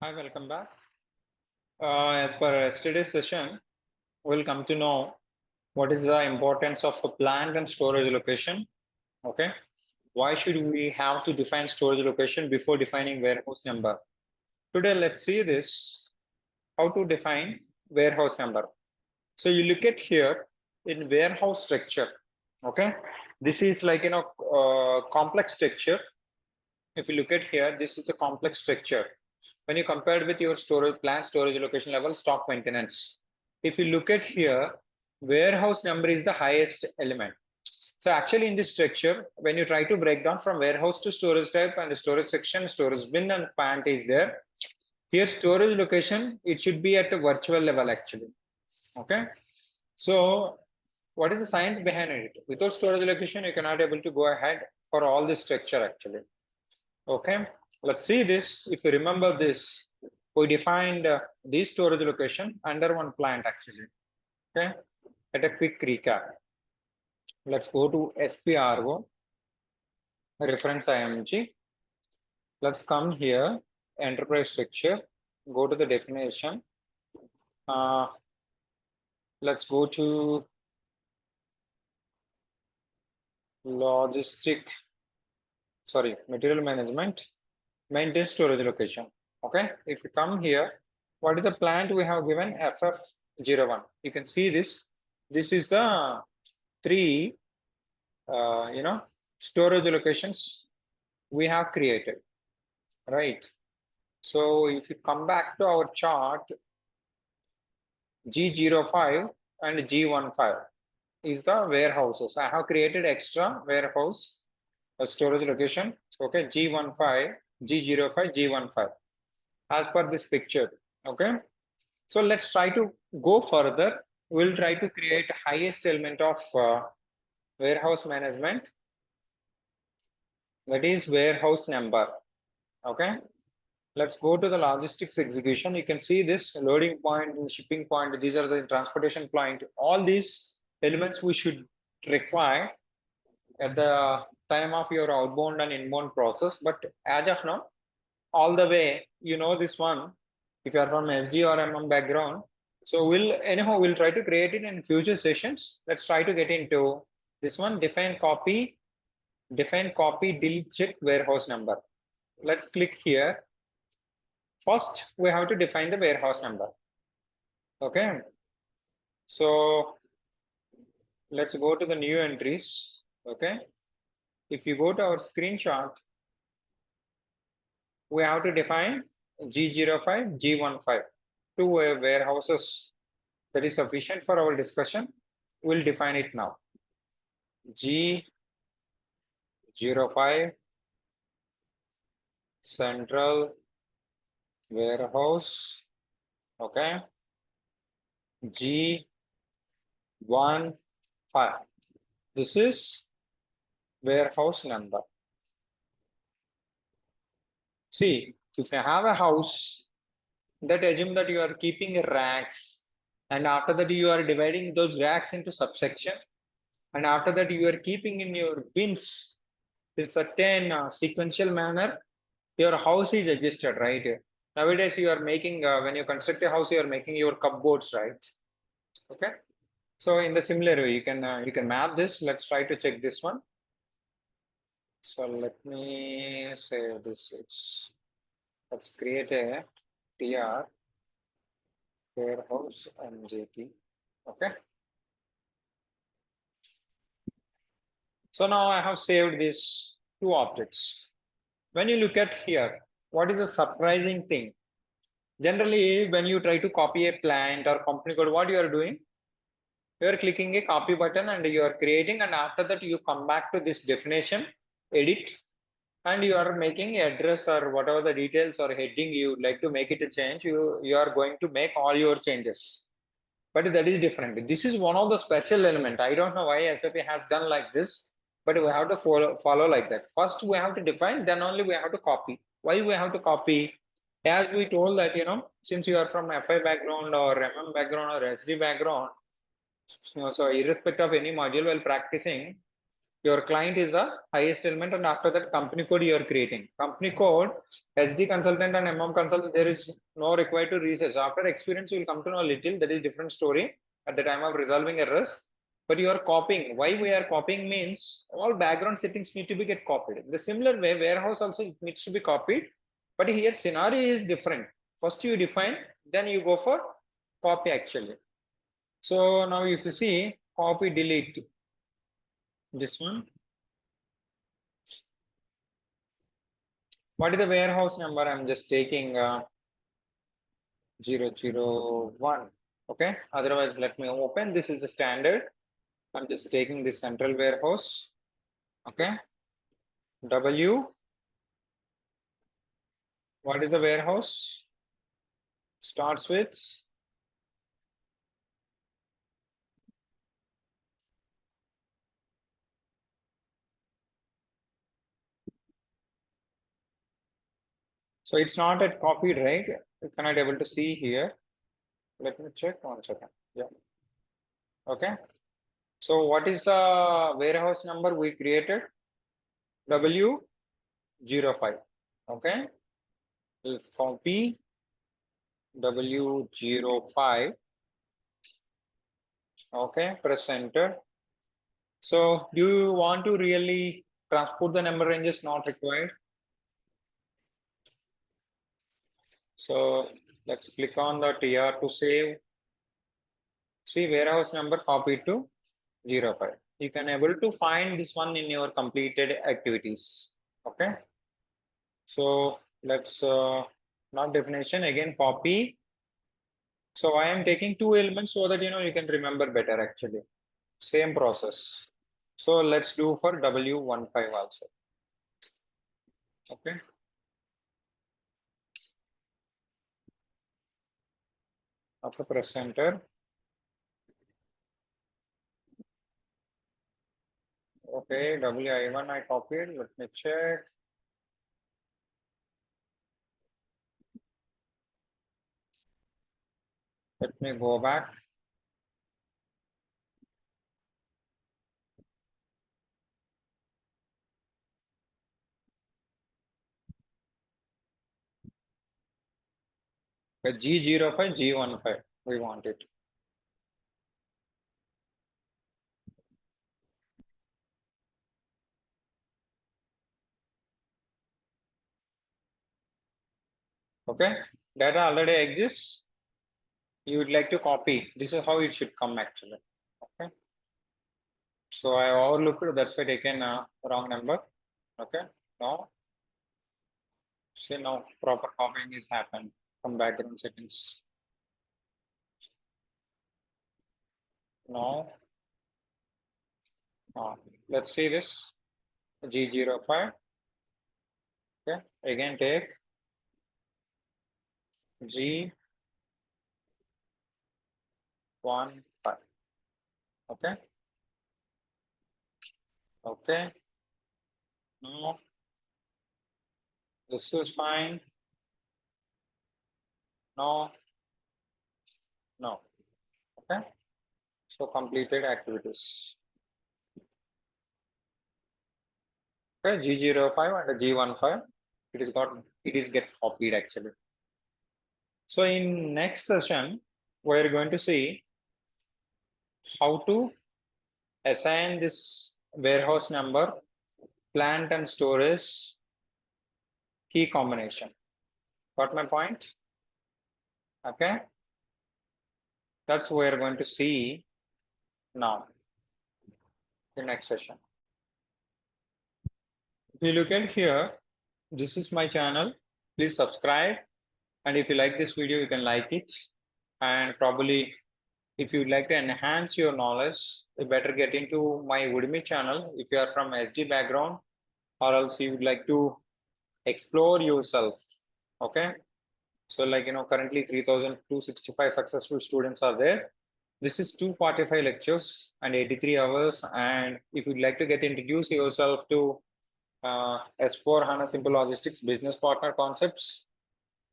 Hi, welcome back. As per yesterday's session, we'll come to know what is the importance of a plant and storage location. Okay. Why should we have to define storage location before defining warehouse number? Today, let's see this, how to define warehouse number. So you look at here in warehouse structure. Okay. This is like, complex structure. If you look at here, this is the complex structure. When you compare it with your storage plant, storage location level, stock maintenance. If you look at here, warehouse number is the highest element. So actually in this structure, when you try to break down from warehouse to storage type and storage section, storage bin and plant is there. Here storage location, it should be at a virtual level actually. Okay. So what is the science behind it? Without storage location, you cannot able to go ahead for all this structure actually. Okay, let's see this. If you remember this, we defined this storage location under one plant actually. Okay, at a quick recap. Let's go to SPRO, reference IMG. Let's come here, enterprise structure, go to the definition. Let's go to material management, maintain storage location. Okay, if you come here, what is the plant we have given? FF01. You can see this. This is the three, storage locations we have created, right? So if you come back to our chart, G05 and G15 is the warehouses. I have created extra warehouse storage location. Okay, G15, G05, G15 as per this picture. Okay, so let's try to go further. We'll try to create highest element of warehouse management, that is warehouse number. Okay, let's go to the logistics execution. You can see this loading point and shipping point. These are the transportation point. All these elements we should require at the time of your outbound and inbound process. But as of now, all the way, this one, if you are from SD or MM background, so we'll try to create it in future sessions. Let's try to get into this one. Define copy, delete check warehouse number. Let's click here. First, we have to define the warehouse number. Okay. So let's go to the new entries. Okay. If you go to our screenshot, we have to define G05, G15, two warehouses. That is sufficient for our discussion. We'll define it now. G05 central warehouse. Okay. G15. This is warehouse number. See, if you have a house, that assume that you are keeping racks, and after that you are dividing those racks into subsection, and after that you are keeping in your bins in certain sequential manner. Your house is adjusted, right? Nowadays you are making when you construct a house, you are making your cupboards, right? Okay. So in the similar way, you can map this. Let's try to check this one. So let me say this. Let's create a TR warehouse MJT. Okay. So now I have saved these two objects. When you look at here, what is the surprising thing? Generally, when you try to copy a plant or company code, what you are doing? You are clicking a copy button and you are creating, and after that you come back to this definition, edit, and you are making address or whatever the details or heading you would like to make it a change. You are going to make all your changes. But that is different. This is one of the special element. I don't know why SAP has done like this, but we have to follow like that. First we have to define, then only we have to copy. Why we have to copy? As we told that, since you are from FI background or MM background or SD background, so irrespective of any module while practicing, Your client is the highest element, and after that company code you are creating. Company code, SD consultant and MM consultant, there is no required to research. After experience, you will come to know a little, that is different story at the time of resolving errors. But you are copying. Why we are copying means all background settings need to be get copied. In the similar way, warehouse also needs to be copied. But here scenario is different. First you define, then you go for copy actually. So now if you see copy delete this one. What is the warehouse number? I'm just taking 001. Okay. Otherwise, let me open. This is the standard. I'm just taking this central warehouse. Okay. W. What is the warehouse? Starts with so it's not at copied, right? You cannot able to see here. Let me check 1 second. Yeah. Okay. So what is the warehouse number we created? W05. Okay. Let's copy W05. Okay. Press enter. So do you want to really transport the number ranges? Not required. So let's click on the TR to save. See warehouse number copied to 05. You can able to find this one in your completed activities. Okay. So let's not definition again copy. So I am taking two elements so that you can remember better actually. Same process. So let's do for W15 also. Okay. After press enter. Okay, WI1 I copied. Let me check. Let me go back. G05, G15. We want it. Okay, data already exists. You would like to copy. This is how it should come actually. Okay. So I overlooked. That's why taken a wrong number. Okay. Now, see now proper copying is happened from background settings. Now, let's see this G05. Okay. Again take G15. Okay. Okay. No, this is fine. No, no. Okay. So completed activities. Okay, G05 and G15. It is get copied actually. So in next session, we're going to see how to assign this warehouse number, plant and storage, key combination. Got my point? Okay. That's what we're going to see now in next session. If you look at here, this is my channel. Please subscribe. And if you like this video, you can like it. And probably if you'd like to enhance your knowledge, you better get into my Udemy channel if you are from SD background, or else you would like to explore yourself. Okay. So like, currently 3,265 successful students are there. This is 245 lectures and 83 hours. And if you'd like to get introduced yourself to S4 HANA Simple Logistics business partner concepts.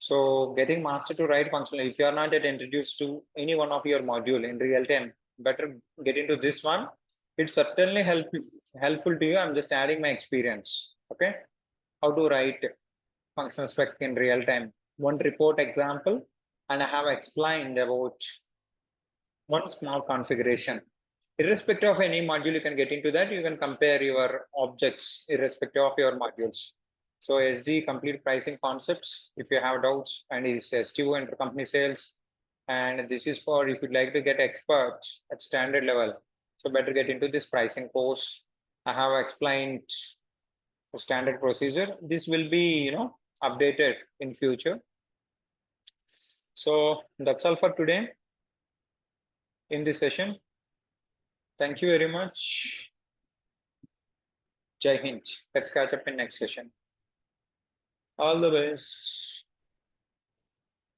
So getting master to write functional, if you are not yet introduced to any one of your module in real time, better get into this one It's certainly helpful to you. I'm just adding my experience. Okay, how to write functional spec in real time. One report example, and I have explained about one small configuration. Irrespective of any module, you can get into that. You can compare your objects irrespective of your modules. So SD complete pricing concepts. If you have doubts, and is STO intercompany sales, and this is for if you'd like to get experts at standard level. So better get into this pricing course. I have explained the standard procedure. This will be updated in future. So that's all for today in this session. Thank you very much. Jai Hind. Let's catch up in next session. All the best.